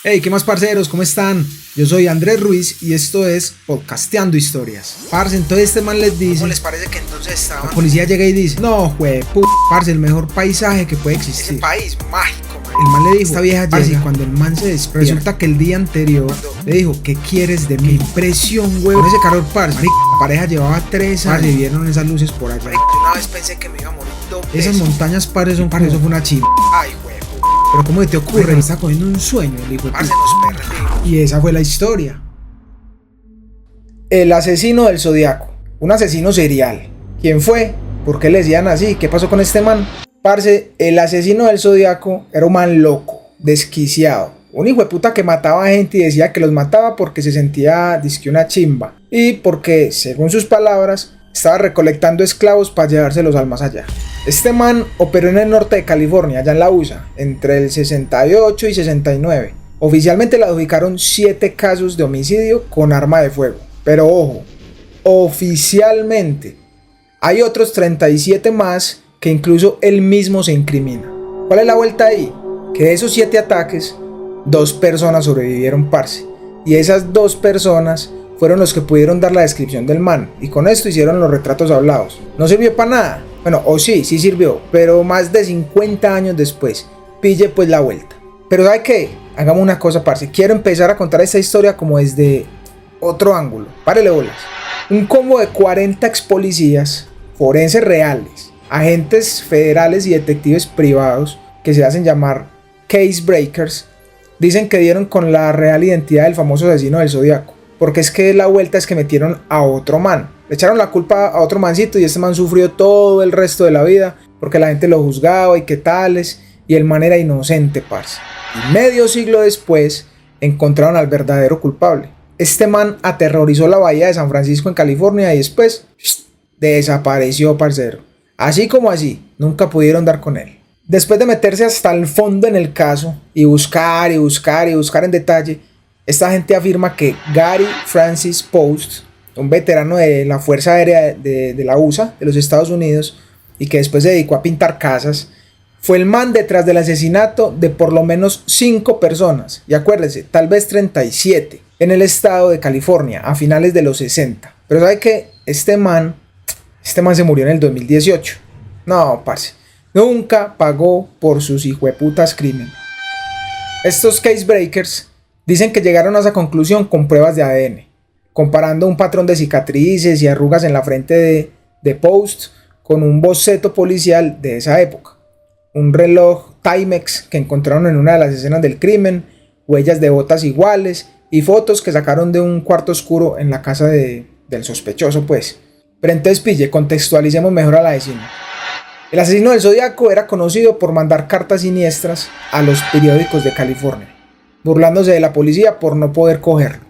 Hey, ¿qué más, parceros? ¿Cómo están? Yo soy Andrés Ruiz y esto es Podcasteando Historias. Parce, entonces este man les dice... ¿Cómo les parece que entonces estaban? La policía llega y dice: no, parce, el mejor paisaje que puede existir. Ese país mágico, man. El man le dijo: esta vieja parce, llega. Y cuando el man se despierta, resulta que el día anterior le dijo: ¿qué quieres de mí? Qué impresión, güey. Con ese calor, parce. Marica, la pareja llevaba 3 años y vieron esas luces por allá. Marica, yo una vez pensé que me iba a morir 2 veces. Esas montañas, parce, son como... Eso fue una chimba. Ay, güey. Pero ¿cómo te ocurre? Me está cogiendo un sueño, el hijo de Parce, puta. nos perdimos. Y esa fue la historia. El asesino del Zodiaco. Un asesino serial. ¿Quién fue? ¿Por qué le decían así? ¿Qué pasó con este man? Parce, el asesino del Zodiaco era un man loco, desquiciado. Un hijo de puta que mataba a gente y decía que los mataba porque se sentía dizque una chimba. Y porque, según sus palabras, estaba recolectando esclavos para llevárselos al más allá. Este man operó en el norte de California, allá en la USA, entre el 68 y 69. Oficialmente le adjudicaron 7 casos de homicidio con arma de fuego. Pero ojo, oficialmente hay otros 37 más que incluso él mismo se incrimina. ¿Cuál es la vuelta ahí? Que de esos 7 ataques, 2 personas sobrevivieron, parce. Y esas 2 personas fueron los que pudieron dar la descripción del man. Y con esto hicieron los retratos hablados. No sirvió para nada. Bueno, o sí sirvió. Pero más de 50 años después, pille pues la vuelta. Pero ¿sabe qué? Hagamos una cosa, parce. Quiero empezar a contar esta historia como desde otro ángulo. Párele bolas. Un combo de 40 ex policías, forenses reales, agentes federales y detectives privados que se hacen llamar case breakers, dicen que dieron con la real identidad del famoso asesino del Zodiaco. Porque es que la vuelta es que metieron a otro man. Le echaron la culpa a otro mancito y este man sufrió todo el resto de la vida porque la gente lo juzgaba y qué tales, y el man era inocente, parce. Y medio siglo después encontraron al verdadero culpable. Este man aterrorizó la bahía de San Francisco en California y después desapareció, parcero. Así como así, nunca pudieron dar con él. Después de meterse hasta el fondo en el caso y buscar en detalle, esta gente afirma que Gary Francis Post, un veterano de la Fuerza Aérea de la USA, de los Estados Unidos, y que después se dedicó a pintar casas, fue el man detrás del asesinato de por lo menos 5 personas, y acuérdense, tal vez 37, en el estado de California, a finales de los 60. Pero ¿sabe qué? Este man se murió en el 2018. No, parce, nunca pagó por sus hijueputas crímenes. Estos case breakers dicen que llegaron a esa conclusión con pruebas de ADN, comparando un patrón de cicatrices y arrugas en la frente de Post con un boceto policial de esa época, un reloj Timex que encontraron en una de las escenas del crimen, huellas de botas iguales y fotos que sacaron de un cuarto oscuro en la casa del sospechoso, pues. Pero entonces, pille, contextualicemos mejor al asesino. El asesino del Zodiaco era conocido por mandar cartas siniestras a los periódicos de California, burlándose de la policía por no poder cogerlo,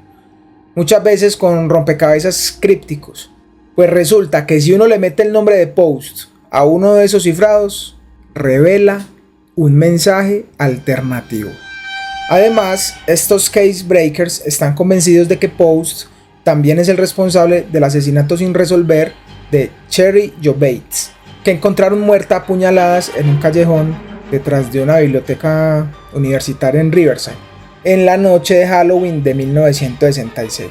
muchas veces con rompecabezas crípticos. Pues resulta que si uno le mete el nombre de Post a uno de esos cifrados, revela un mensaje alternativo. Además, estos case breakers están convencidos de que Post también es el responsable del asesinato sin resolver de Cherry Jo Bates, que encontraron muerta a puñaladas en un callejón detrás de una biblioteca universitaria en Riverside, en la noche de Halloween de 1966,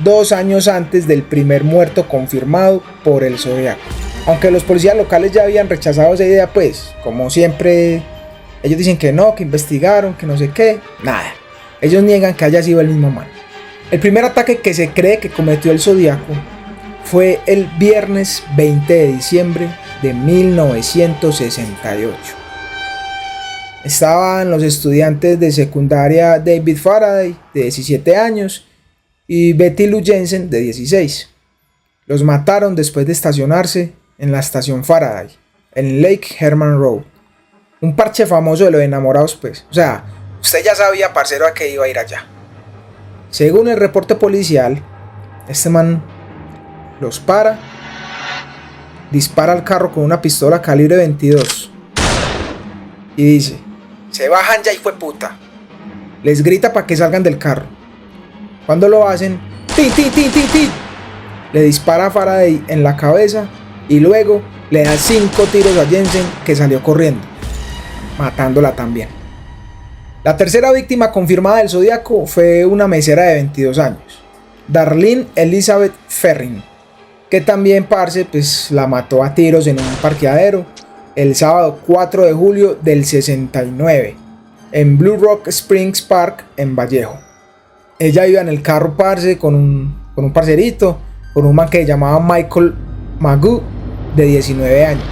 2 años antes del primer muerto confirmado por el Zodiaco. Aunque los policías locales ya habían rechazado esa idea, pues, como siempre, ellos dicen que no, que investigaron, que no sé qué, nada. Ellos niegan que haya sido el mismo man. El primer ataque que se cree que cometió el Zodiaco fue el viernes 20 de diciembre de 1968. Estaban los estudiantes de secundaria David Faraday, de 17 años, y Betty Lou Jensen, de 16. Los mataron después de estacionarse en la estación Faraday, en Lake Herman Road. Un parche famoso de los enamorados, pues. O sea, usted ya sabía, parcero, a qué iba a ir allá. Según el reporte policial, este man los para, dispara al carro con una pistola calibre 22 y dice: se bajan ya, hijueputa. Les grita para que salgan del carro. Cuando lo hacen, ¡tin, tin, tin, tin, tin!, le dispara a Faraday en la cabeza y luego le da 5 tiros a Jensen, que salió corriendo, matándola también. La tercera víctima confirmada del Zodíaco fue una mesera de 22 años, Darlene Elizabeth Ferrin, que también, parce, pues la mató a tiros en un parqueadero el sábado 4 de julio del 69 en Blue Rock Springs Park en Vallejo. Ella iba en el carro, parce, con un parcerito, con un man que se llamaba Michael Magoo, de 19 años.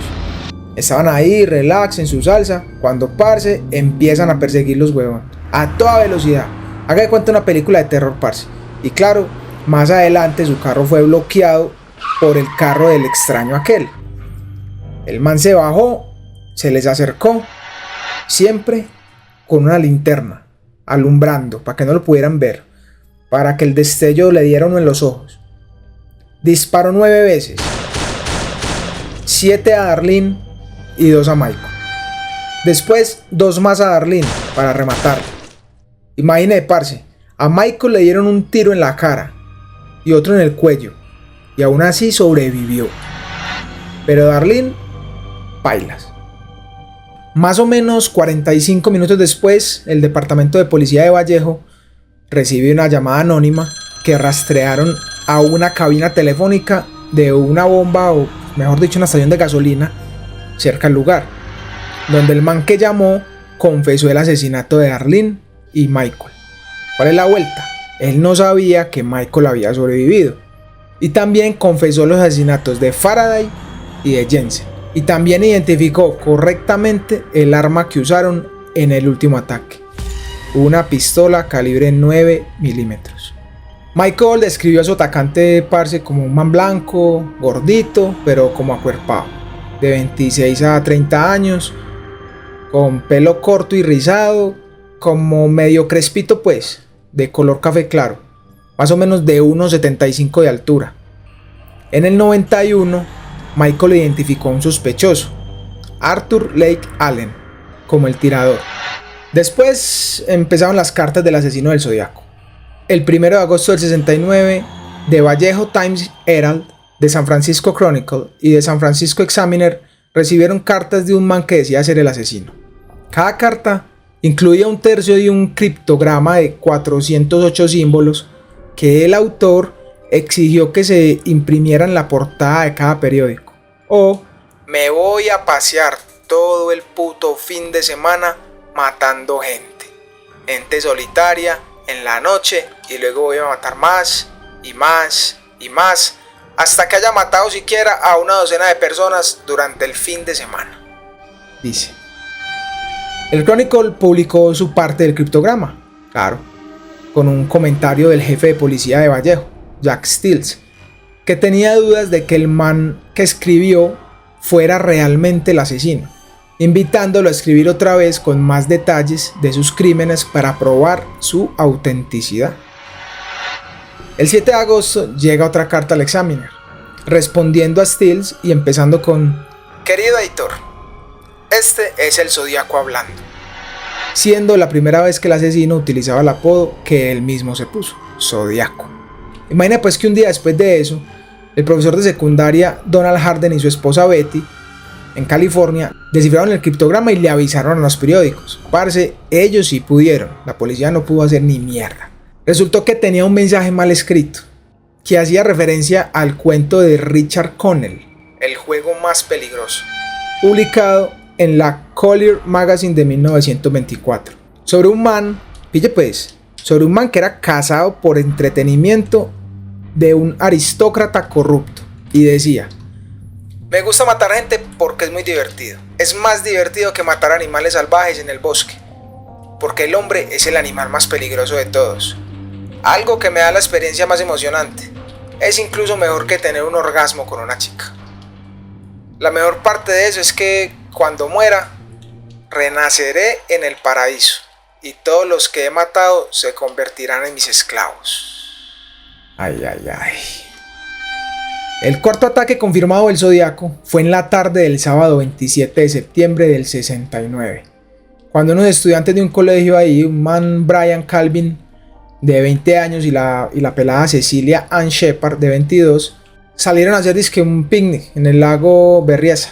Estaban ahí, relax, en su salsa, cuando, parce, empiezan a perseguir los huevones a toda velocidad. Haga de cuenta una película de terror, parce. Y claro, más adelante su carro fue bloqueado por el carro del extraño aquel. El man se bajó, se les acercó, siempre con una linterna, alumbrando, para que no lo pudieran ver, para que el destello le diera uno en los ojos. Disparó 9 veces, 7 a Darlene y 2 a Michael. Después 2 más a Darlene para rematarla. Imagínate, parce, a Michael le dieron un tiro en la cara y otro en el cuello, y aún así sobrevivió. Pero Darlene, pailas. Más o menos 45 minutos después, el departamento de policía de Vallejo recibe una llamada anónima que rastrearon a una cabina telefónica de una bomba, o mejor dicho, una estación de gasolina cerca al lugar, donde el man que llamó confesó el asesinato de Darlene y Michael. ¿Cuál es la vuelta? Él no sabía que Michael había sobrevivido, y también confesó los asesinatos de Faraday y de Jensen, y también identificó correctamente el arma que usaron en el último ataque, una pistola calibre 9 milímetros. Michael describió a su atacante, parce, como un man blanco, gordito, pero como acuerpado, de 26 a 30 años, con pelo corto y rizado, como medio crespito, pues, de color café claro, más o menos de 1,75 de altura. En el 91, Michael identificó a un sospechoso, Arthur Lake Allen, como el tirador. Después empezaron las cartas del asesino del Zodíaco. El 1 de agosto del 69, The Vallejo Times Herald, The San Francisco Chronicle y The San Francisco Examiner recibieron cartas de un man que decía ser el asesino. Cada carta incluía un tercio de un criptograma de 408 símbolos que el autor exigió que se imprimiera en la portada de cada periódico. O me voy a pasear todo el puto fin de semana matando gente solitaria en la noche, y luego voy a matar más y más y más hasta que haya matado siquiera a una docena de personas durante el fin de semana, dice. El Chronicle publicó su parte del criptograma, claro, con un comentario del jefe de policía de Vallejo, Jack Stills, que tenía dudas de que el man que escribió fuera realmente el asesino, invitándolo a escribir otra vez con más detalles de sus crímenes para probar su autenticidad. El 7 de agosto llega otra carta al Examiner, respondiendo a Stills y empezando con: querido editor, este es el Zodíaco hablando, siendo la primera vez que el asesino utilizaba el apodo que él mismo se puso, Zodíaco. Imagina pues que un día después de eso, el profesor de secundaria Donald Harden y su esposa Betty, en California, descifraron el criptograma y le avisaron a los periódicos. Parce, ellos sí pudieron, la policía no pudo hacer ni mierda. Resultó que tenía un mensaje mal escrito, que hacía referencia al cuento de Richard Connell, El juego más peligroso, publicado en la Collier Magazine de 1924, sobre un man, pille pues, sobre un man que era casado por entretenimiento de un aristócrata corrupto, y decía: me gusta matar gente porque es muy divertido. Es más divertido que matar animales salvajes en el bosque, porque el hombre es el animal más peligroso de todos. Algo que me da la experiencia más emocionante. Es incluso mejor que tener un orgasmo con una chica. La mejor parte de eso es que cuando muera, renaceré en el paraíso, y todos los que he matado se convertirán en mis esclavos. Ay, ay, ay. El cuarto ataque confirmado del Zodíaco fue en la tarde del sábado 27 de septiembre del 69, cuando unos estudiantes de un colegio ahí, un man Brian Calvin de 20 años y la pelada Cecilia Ann Shepard de 22, salieron a hacer disque un picnic en el lago Berryessa,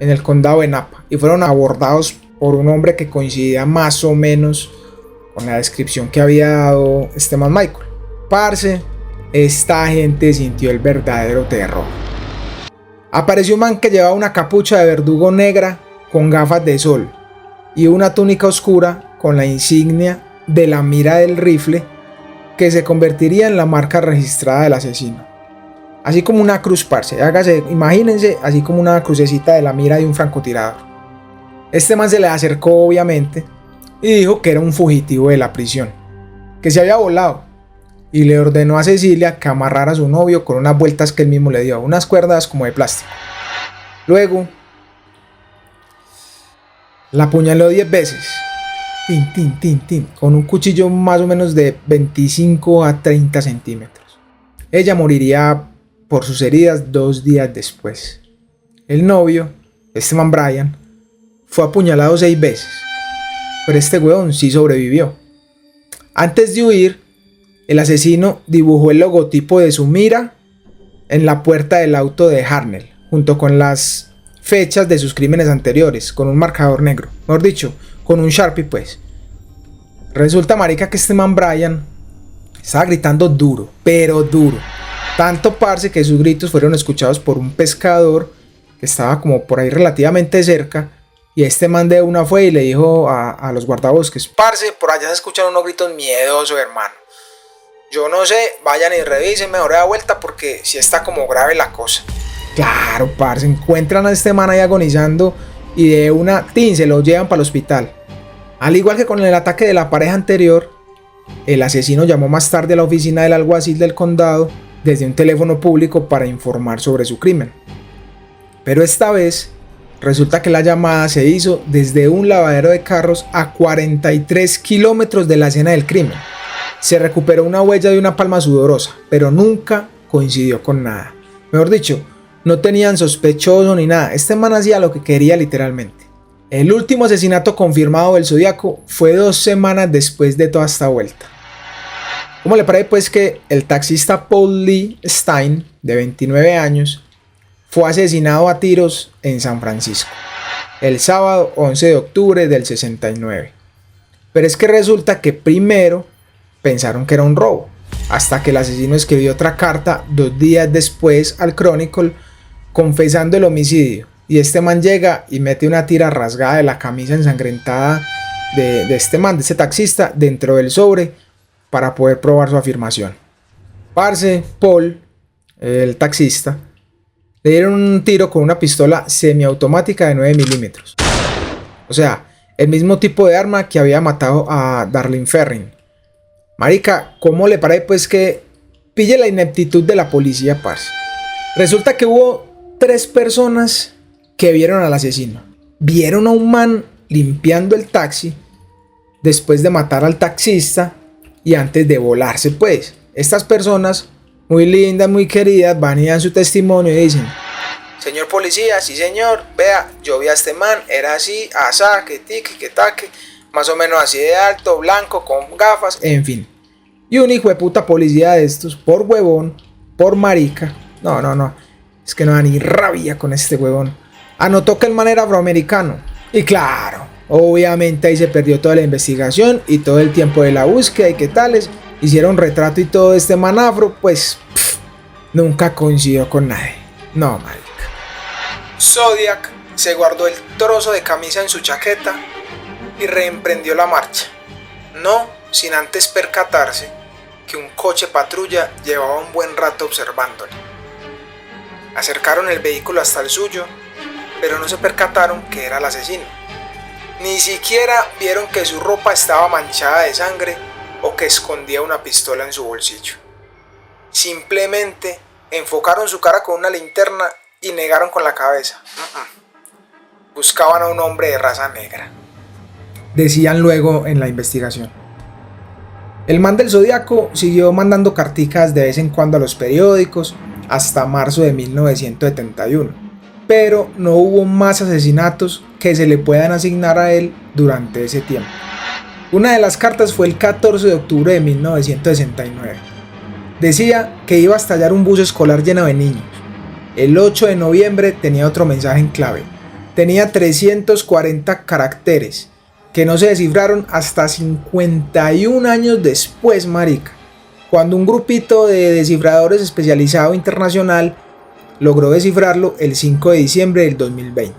en el condado de Napa, y fueron abordados por un hombre que coincidía más o menos con la descripción que había dado este man Michael. Parce, esta gente sintió el verdadero terror. Apareció un man que llevaba una capucha de verdugo negra con gafas de sol y una túnica oscura con la insignia de la mira del rifle que se convertiría en la marca registrada del asesino. Así como una cruz, parce, imagínense, así como una crucecita de la mira de un francotirador. Este man se le acercó obviamente y dijo que era un fugitivo de la prisión, que se había volado, y le ordenó a Cecilia que amarrara a su novio con unas vueltas que él mismo le dio, unas cuerdas como de plástico. Luego la apuñaló 10 veces, con un cuchillo más o menos de 25 a 30 centímetros. Ella moriría por sus heridas 2 días después. El novio, este man Brian, fue apuñalado 6 veces, pero este huevón sí sobrevivió. Antes de huir, el asesino dibujó el logotipo de su mira en la puerta del auto de Harnell, junto con las fechas de sus crímenes anteriores, con un marcador negro, mejor dicho, con un Sharpie pues. Resulta, marica, que este man Brian estaba gritando duro, pero duro. Tanto, parce, que sus gritos fueron escuchados por un pescador que estaba como por ahí relativamente cerca, y este man de una fue y le dijo a los guardabosques: parce, por allá se escuchan unos gritos miedosos, hermano. Yo no sé, vayan y revisen, mejor da vuelta porque sí está como grave la cosa. Claro, parce, encuentran a este man ahí agonizando y de una se lo llevan para el hospital. Al igual que con el ataque de la pareja anterior, el asesino llamó más tarde a la oficina del alguacil del condado desde un teléfono público para informar sobre su crimen. Pero esta vez resulta que la llamada se hizo desde un lavadero de carros a 43 kilómetros de la escena del crimen. Se recuperó una huella de una palma sudorosa, pero nunca coincidió con nada. Mejor dicho, no tenían sospechoso ni nada. Este man hacía lo que quería literalmente. El último asesinato confirmado del Zodíaco fue 2 semanas después de toda esta vuelta. ¿Cómo le parece pues que el taxista Paul Lee Stein, de 29 años, fue asesinado a tiros en San Francisco el sábado 11 de octubre del 69? Pero es que resulta que primero pensaron que era un robo, hasta que el asesino escribió otra carta 2 días después al Chronicle confesando el homicidio, y este man llega y mete una tira rasgada de la camisa ensangrentada de este man, de este taxista, dentro del sobre para poder probar su afirmación. Parce, Paul, el taxista, le dieron un tiro con una pistola semiautomática de 9 milímetros. O sea, el mismo tipo de arma que había matado a Darlene Ferrin. Marica, ¿cómo le parece pues que pille la ineptitud de la policía, parce? Resulta que hubo 3 personas que vieron al asesino. Vieron a un man limpiando el taxi después de matar al taxista y antes de volarse pues. Estas personas, muy lindas, muy queridas, van y dan su testimonio y dicen: señor policía, sí señor, vea, yo vi a este man, era así, asá, que tique, que taque, más o menos así de alto, blanco, con gafas, en fin. Y un hijo de puta policía de estos, por huevón, por marica, no, es que no da ni rabia con este huevón, anotó que el man era afroamericano. Y claro, obviamente ahí se perdió toda la investigación y todo el tiempo de la búsqueda y qué tales. Hicieron retrato y todo de este man afro, pues nunca coincidió con nadie. No, marica. Zodiac se guardó el trozo de camisa en su chaqueta y reemprendió la marcha, no sin antes percatarse que un coche patrulla llevaba un buen rato observándole. Acercaron el vehículo hasta el suyo, pero no se percataron que era el asesino. Ni siquiera vieron que su ropa estaba manchada de sangre o que escondía una pistola en su bolsillo. Simplemente enfocaron su cara con una linterna y negaron con la cabeza. Buscaban a un hombre de raza negra, decían luego en la investigación. El man del Zodíaco siguió mandando carticas de vez en cuando a los periódicos hasta marzo de 1971, pero no hubo más asesinatos que se le puedan asignar a él durante ese tiempo. Una de las cartas fue el 14 de octubre de 1969. Decía que iba a estallar un bus escolar lleno de niños. El 8 de noviembre tenía otro mensaje en clave. Tenía 340 caracteres que no se descifraron hasta 51 años después, marica, cuando un grupito de descifradores especializado internacional logró descifrarlo el 5 de diciembre del 2020.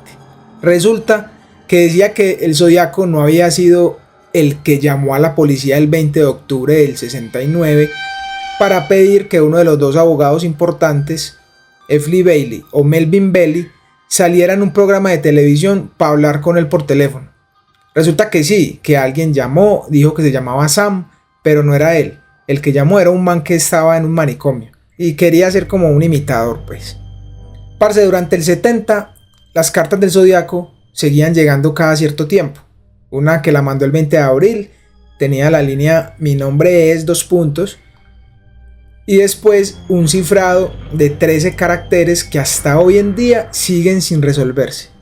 Resulta que decía que el Zodiaco no había sido el que llamó a la policía el 20 de octubre del 69 para pedir que uno de los dos abogados importantes, F. Lee Bailey o Melvin Belli, saliera en un programa de televisión para hablar con él por teléfono. Resulta que sí, que alguien llamó, dijo que se llamaba Sam, pero no era él. El que llamó era un man que estaba en un manicomio y quería ser como un imitador, pues. Parce, durante el 70, las cartas del Zodiaco seguían llegando cada cierto tiempo. Una que la mandó el 20 de abril tenía la línea "mi nombre es ... y después un cifrado de 13 caracteres que hasta hoy en día siguen sin resolverse.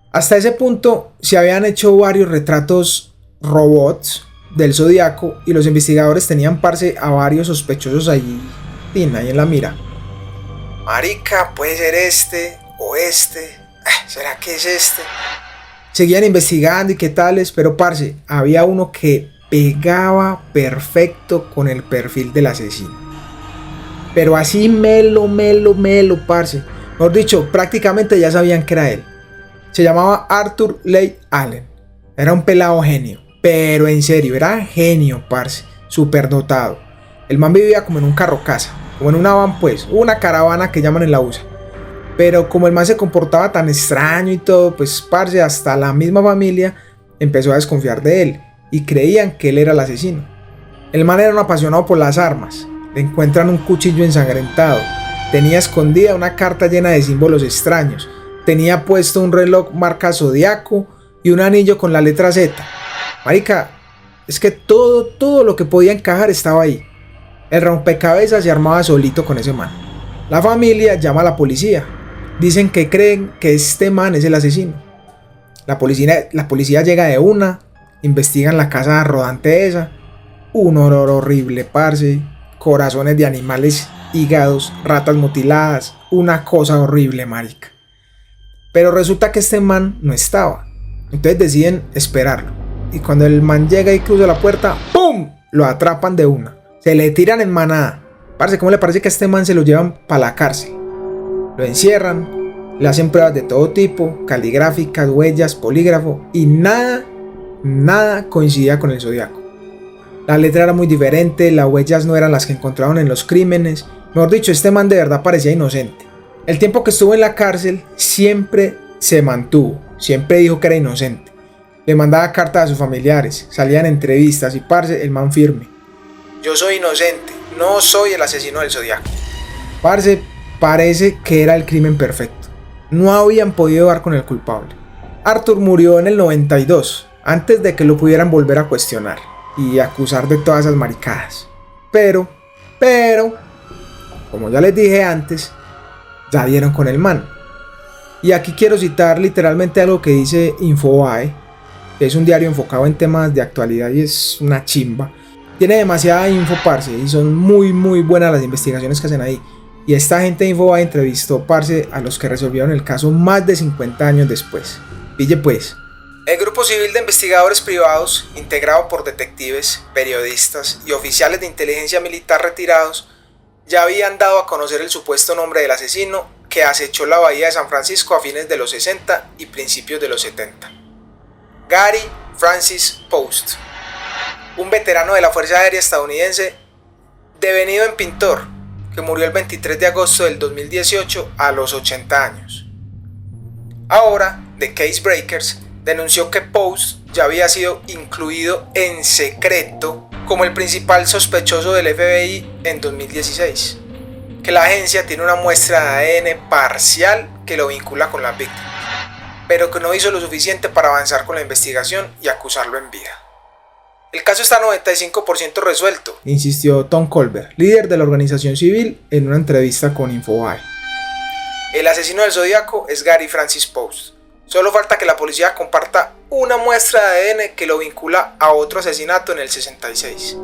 Hasta ese punto se habían hecho varios retratos robots del Zodiaco y los investigadores tenían, parce, a varios sospechosos ahí en la mira. Marica, puede ser este o este. ¿Será que es este? Seguían investigando y qué tales, pero parce, había uno que pegaba perfecto con el perfil del asesino. Pero así melo, parce. Mejor dicho, prácticamente ya sabían que era él. Se llamaba Arthur Leigh Allen. Era un pelado genio, pero en serio, era genio, parce. Superdotado. El man vivía como en un carro casa, como en una van, pues, una caravana que llaman en la USA. Pero como el man se comportaba tan extraño y todo, pues, parce, hasta la misma familia empezó a desconfiar de él y creían que él era el asesino. El man era un apasionado por las armas. Le encuentran un cuchillo ensangrentado. Tenía escondida una carta llena de símbolos extraños. Tenía puesto un reloj marca Zodiaco y un anillo con la letra Z. Marica, es que todo lo que podía encajar estaba ahí. El rompecabezas se armaba solito con ese man. La familia llama a la policía. Dicen que creen que este man es el asesino. La policía llega de una, investigan la casa rodante esa. Un olor horrible, parce. Corazones de animales, hígados, ratas mutiladas. Una cosa horrible, marica. Pero resulta que este man no estaba. Entonces deciden esperarlo. Y cuando el man llega y cruza la puerta, ¡pum!, lo atrapan de una. Se le tiran en manada. Parce, ¿cómo le parece que a este man se lo llevan para la cárcel? Lo encierran, le hacen pruebas de todo tipo, caligráficas, huellas, polígrafo, y nada coincidía con el Zodiaco. La letra era muy diferente, las huellas no eran las que encontraron en los crímenes. Mejor dicho, este man de verdad parecía inocente. El tiempo que estuvo en la cárcel siempre se mantuvo, siempre dijo que era inocente. Le mandaba cartas a sus familiares, salían entrevistas y, parce, el man firme. Yo soy inocente, no soy el asesino del Zodiaco. Parce, parece que era el crimen perfecto. No habían podido dar con el culpable. Arthur murió en el 92, antes de que lo pudieran volver a cuestionar y acusar de todas esas maricadas. Pero, como ya les dije antes, ya dieron con el man. Y aquí quiero citar literalmente algo que dice Infobae, que es un diario enfocado en temas de actualidad y es una chimba. Tiene demasiada info, parce, y son muy buenas las investigaciones que hacen ahí. Y esta gente de Infobae entrevistó, parce, a los que resolvieron el caso más de 50 años después. Pille pues. El Grupo Civil de Investigadores Privados, integrado por detectives, periodistas y oficiales de inteligencia militar retirados, ya habían dado a conocer el supuesto nombre del asesino que acechó la bahía de San Francisco a fines de los 60 y principios de los 70. Gary Francis Post, un veterano de la Fuerza Aérea estadounidense, devenido en pintor, que murió el 23 de agosto del 2018 a los 80 años. Ahora, The Case Breakers denunció que Post ya había sido incluido en secreto como el principal sospechoso del FBI en 2016, que la agencia tiene una muestra de ADN parcial que lo vincula con las víctimas, pero que no hizo lo suficiente para avanzar con la investigación y acusarlo en vida. El caso está 95% resuelto, insistió Tom Colbert, líder de la organización civil, en una entrevista con Infobae. El asesino del Zodiaco es Gary Francis Post. Solo falta que la policía comparta una muestra de ADN que lo vincula a otro asesinato en el 66.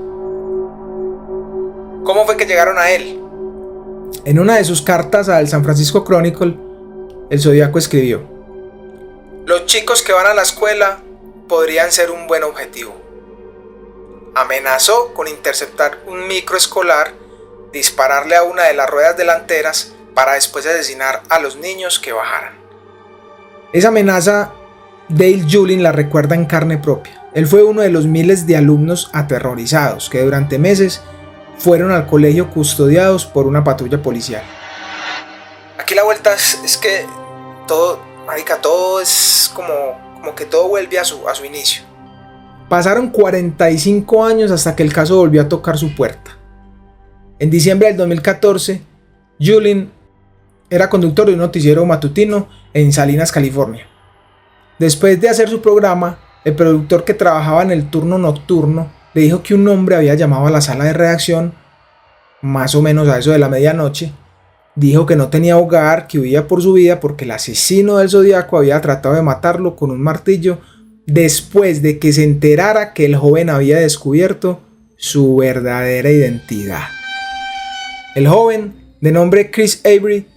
¿Cómo fue que llegaron a él? En una de sus cartas al San Francisco Chronicle, el Zodiaco escribió: los chicos que van a la escuela podrían ser un buen objetivo. Amenazó con interceptar un micro escolar, dispararle a una de las ruedas delanteras para después asesinar a los niños que bajaran. Esa amenaza Dale Julin la recuerda en carne propia. Él fue uno de los miles de alumnos aterrorizados que durante meses fueron al colegio custodiados por una patrulla policial. Aquí la vuelta es que todo es como que todo vuelve a su inicio. Pasaron 45 años hasta que el caso volvió a tocar su puerta. En diciembre del 2014, Julin era conductor de un noticiero matutino en Salinas, California. Después de hacer su programa, el productor que trabajaba en el turno nocturno le dijo que un hombre había llamado a la sala de redacción, más o menos a eso de la medianoche. Dijo que no tenía hogar, que huía por su vida porque el asesino del Zodíaco había tratado de matarlo con un martillo después de que se enterara que el joven había descubierto su verdadera identidad. El joven, de nombre Chris Avery,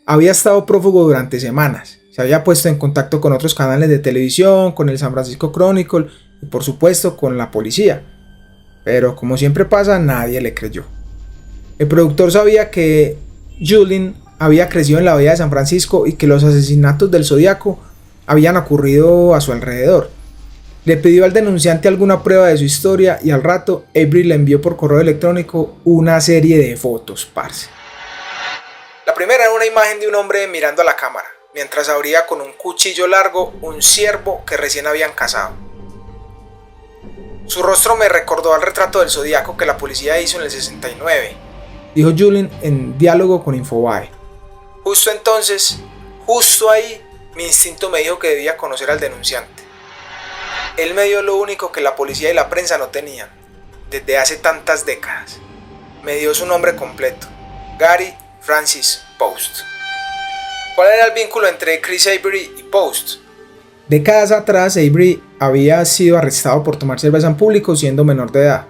había estado prófugo durante semanas. Se había puesto en contacto con otros canales de televisión, con el San Francisco Chronicle y por supuesto con la policía. Pero como siempre pasa, nadie le creyó. El productor sabía que Julin había crecido en la bahía de San Francisco y que los asesinatos del Zodíaco habían ocurrido a su alrededor. Le pidió al denunciante alguna prueba de su historia y al rato Avery le envió por correo electrónico una serie de fotos, parce. La primera era una imagen de un hombre mirando a la cámara, mientras abría con un cuchillo largo un ciervo que recién habían cazado. Su rostro me recordó al retrato del Zodíaco que la policía hizo en el 69, dijo Julin en diálogo con Infobae. Justo entonces, justo ahí, mi instinto me dijo que debía conocer al denunciante. Él me dio lo único que la policía y la prensa no tenían, desde hace tantas décadas. Me dio su nombre completo, Gary Francis Post. ¿Cuál era el vínculo entre Chris Avery y Post? Décadas atrás, Avery había sido arrestado por tomar cerveza en público siendo menor de edad.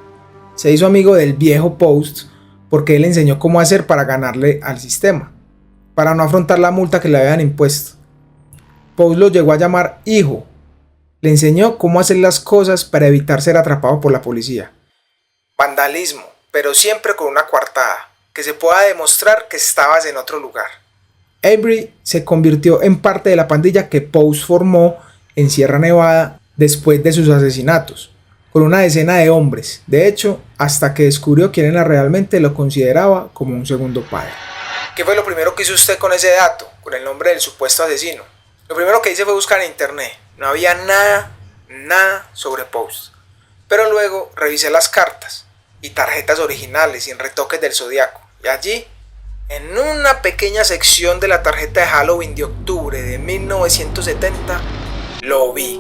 Se hizo amigo del viejo Post porque él le enseñó cómo hacer para ganarle al sistema, para no afrontar la multa que le habían impuesto. Post lo llegó a llamar hijo. Le enseñó cómo hacer las cosas para evitar ser atrapado por la policía. Vandalismo, pero siempre con una coartada, que se pueda demostrar que estabas en otro lugar. Avery se convirtió en parte de la pandilla que Post formó en Sierra Nevada después de sus asesinatos, con una decena de hombres. De hecho, hasta que descubrió quién era realmente, lo consideraba como un segundo padre. ¿Qué fue lo primero que hizo usted con ese dato, con el nombre del supuesto asesino? Lo primero que hice fue buscar en internet. No había nada sobre Post. Pero luego revisé las cartas y tarjetas originales sin retoques del Zodíaco. Y allí, en una pequeña sección de la tarjeta de Halloween de octubre de 1970, lo vi.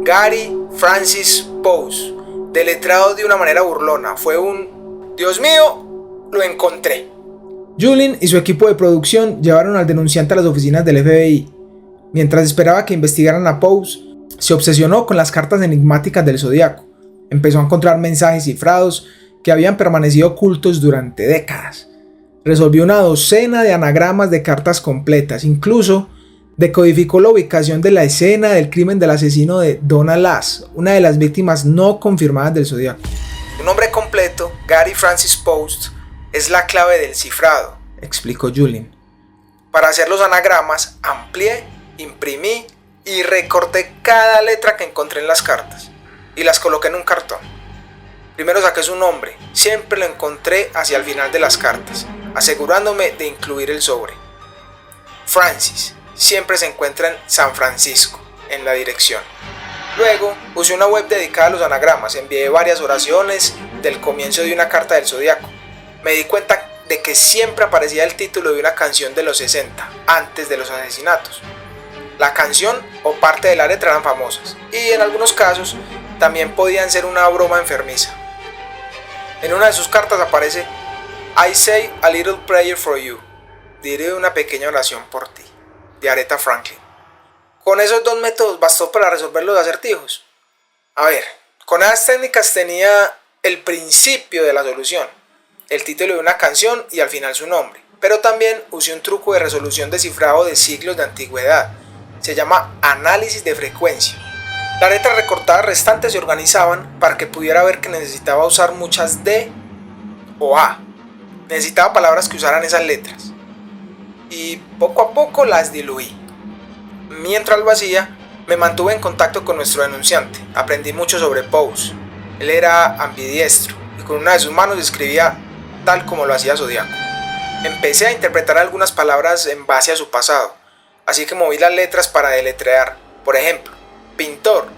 Gary Francis Post, deletrado de una manera burlona. Fue un Dios mío, lo encontré. Julin y su equipo de producción llevaron al denunciante a las oficinas del FBI. Mientras esperaba que investigaran a Post, se obsesionó con las cartas enigmáticas del Zodíaco. Empezó a encontrar mensajes cifrados que habían permanecido ocultos durante décadas. Resolvió una docena de anagramas de cartas completas. Incluso decodificó la ubicación de la escena del crimen del asesino de Donna Lass, una de las víctimas no confirmadas del Zodíaco. Su nombre completo, Gary Francis Post, es la clave del cifrado, explicó Julin. Para hacer los anagramas, amplié, imprimí y recorté cada letra que encontré en las cartas y las coloqué en un cartón. Primero saqué su nombre, siempre lo encontré hacia el final de las cartas, asegurándome de incluir el sobre. Francis siempre se encuentra en San Francisco, en la dirección. Luego usé una web dedicada a los anagramas, envié varias oraciones del comienzo de una carta del Zodíaco. Me di cuenta de que siempre aparecía el título de una canción de los 60, antes de los asesinatos. La canción o parte de la letra eran famosas, y en algunos casos también podían ser una broma enfermiza. En una de sus cartas aparece I say a little prayer for you, diré una pequeña oración por ti, de Aretha Franklin. Con esos dos métodos bastó para resolver los acertijos. A ver, con esas técnicas tenía el principio de la solución, el título de una canción y al final su nombre, pero también usé un truco de resolución de cifrado de siglos de antigüedad. Se llama análisis de frecuencia. Las letras recortadas restantes se organizaban para que pudiera ver que necesitaba usar muchas D o A. Necesitaba palabras que usaran esas letras. Y poco a poco las diluí. Mientras lo hacía, me mantuve en contacto con nuestro denunciante. Aprendí mucho sobre Pose. Él era ambidiestro y con una de sus manos escribía tal como lo hacía Zodiaco. Empecé a interpretar algunas palabras en base a su pasado, así que moví las letras para deletrear. Por ejemplo, pintor,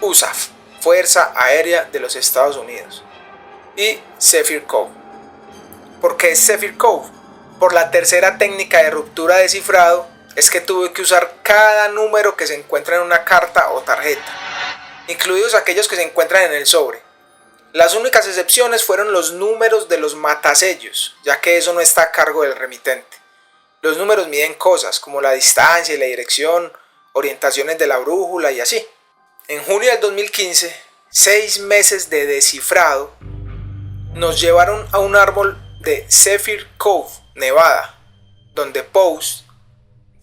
USAF, Fuerza Aérea de los Estados Unidos, y Zephyr Code. ¿Por qué Zephyr Code? Por la tercera técnica de ruptura de cifrado es que tuve que usar cada número que se encuentra en una carta o tarjeta, incluidos aquellos que se encuentran en el sobre. Las únicas excepciones fueron los números de los matasellos, ya que eso no está a cargo del remitente. Los números miden cosas como la distancia y la dirección, orientaciones de la brújula y así. En junio del 2015, 6 meses de descifrado nos llevaron a un árbol de Zephyr Cove, Nevada, donde Pose,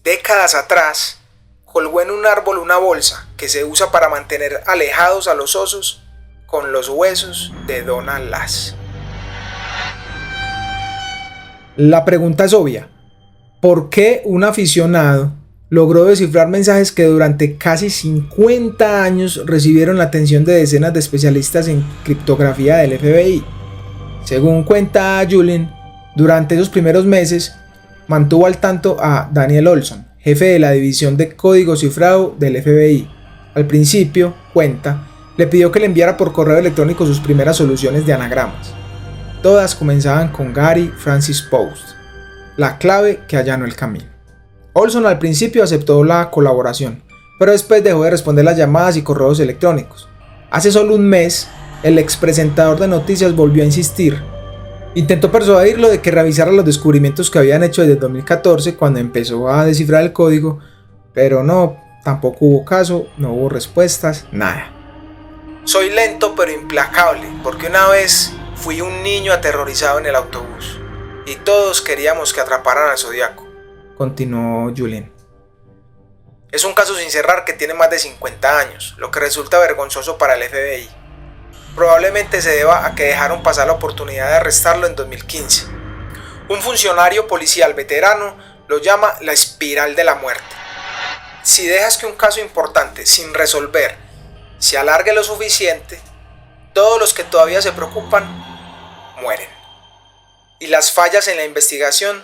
décadas atrás, colgó en un árbol una bolsa que se usa para mantener alejados a los osos con los huesos de Donald Lass. La pregunta es obvia. ¿Por qué un aficionado logró descifrar mensajes que durante casi 50 años recibieron la atención de decenas de especialistas en criptografía del FBI? Según cuenta Julien, durante esos primeros meses mantuvo al tanto a Daniel Olson, jefe de la división de código cifrado del FBI. Al principio, cuenta, le pidió que le enviara por correo electrónico sus primeras soluciones de anagramas. Todas comenzaban con Gary Francis Pose, la clave que allanó el camino. Olson al principio aceptó la colaboración, pero después dejó de responder las llamadas y correos electrónicos. Hace solo un mes, el expresentador de noticias volvió a insistir. Intentó persuadirlo de que revisara los descubrimientos que habían hecho desde 2014 cuando empezó a descifrar el código, pero no, tampoco hubo caso, no hubo respuestas, nada. Soy lento pero implacable, porque una vez fui un niño aterrorizado en el autobús y todos queríamos que atraparan al Zodiaco, continuó Julien. Es un caso sin cerrar que tiene más de 50 años, lo que resulta vergonzoso para el FBI. Probablemente se deba a que dejaron pasar la oportunidad de arrestarlo en 2015. Un funcionario policial veterano lo llama la espiral de la muerte. Si dejas que un caso importante sin resolver se alargue lo suficiente, todos los que todavía se preocupan mueren. Y las fallas en la investigación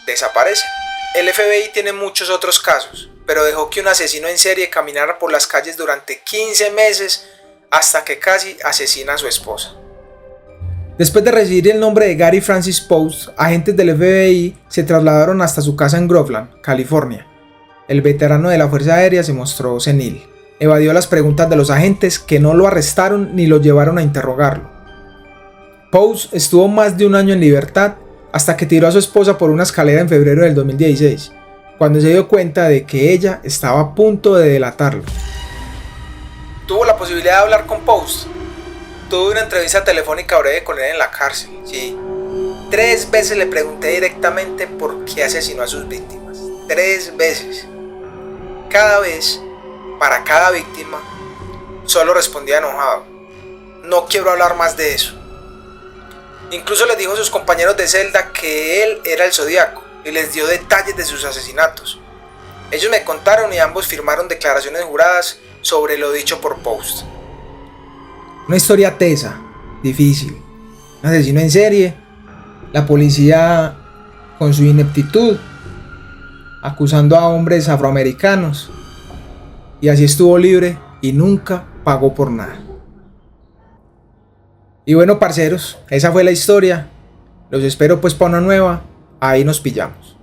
desaparecen. El FBI tiene muchos otros casos, pero dejó que un asesino en serie caminara por las calles durante 15 meses hasta que casi asesina a su esposa. Después de recibir el nombre de Gary Francis Pose, agentes del FBI se trasladaron hasta su casa en Groveland, California. El veterano de la Fuerza Aérea se mostró senil. Evadió las preguntas de los agentes que no lo arrestaron ni lo llevaron a interrogarlo. Pose estuvo más de un año en libertad hasta que tiró a su esposa por una escalera en febrero del 2016, cuando se dio cuenta de que ella estaba a punto de delatarlo. Tuvo la posibilidad de hablar con Pose. Tuve una entrevista telefónica breve con él en la cárcel, sí. 3 veces le pregunté directamente por qué asesinó a sus víctimas. 3 veces. Cada vez, para cada víctima, solo respondía enojado. No quiero hablar más de eso. Incluso les dijo a sus compañeros de celda que él era el Zodiaco y les dio detalles de sus asesinatos. Ellos me contaron y ambos firmaron declaraciones juradas sobre lo dicho por Pose. Una historia tesa, difícil. Un asesino en serie, la policía con su ineptitud, acusando a hombres afroamericanos, y así estuvo libre y nunca pagó por nada. Y bueno, parceros, esa fue la historia. Los espero pues para una nueva. Ahí nos pillamos.